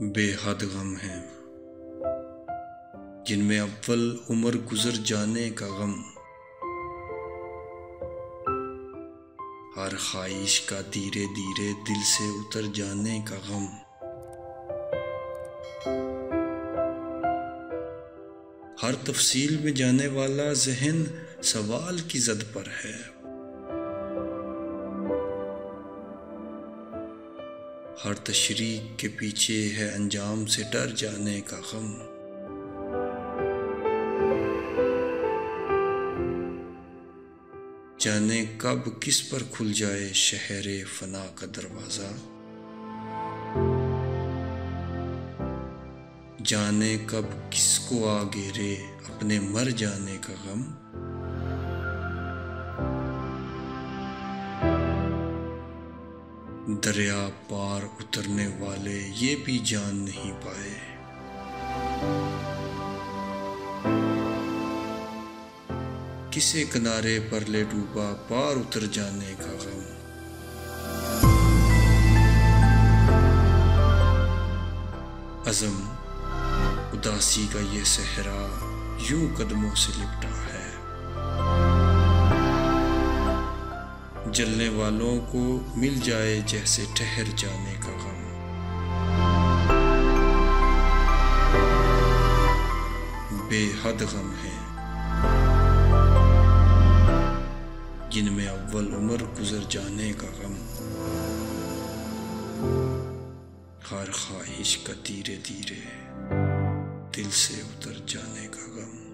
बेहद गम हैं जिनमें अव्वल उम्र गुजर जाने का गम, हर ख्वाहिश का धीरे धीरे दिल से उतर जाने का गम। हर तफसील में जाने वाला ज़हन सवाल की ज़द पर है, हर तशरीक के पीछे है अंजाम से डर जाने का गम। जाने कब किस पर खुल जाए शहरे फना का दरवाज़ा, जाने कब किसको आ घेरे अपने मर जाने का गम। दरिया पार उतरने वाले ये भी जान नहीं पाए, किसे किनारे पर ले डूबा पार उतर जाने का गम। अज़म उदासी का ये सहरा यूं कदमों से लिपटा है, जलने वालों को मिल जाए जैसे ठहर जाने का गम। बेहद गम है जिनमें अव्वल उम्र गुजर जाने का गम, हर ख्वाहिश का धीरे धीरे दिल से उतर जाने का गम।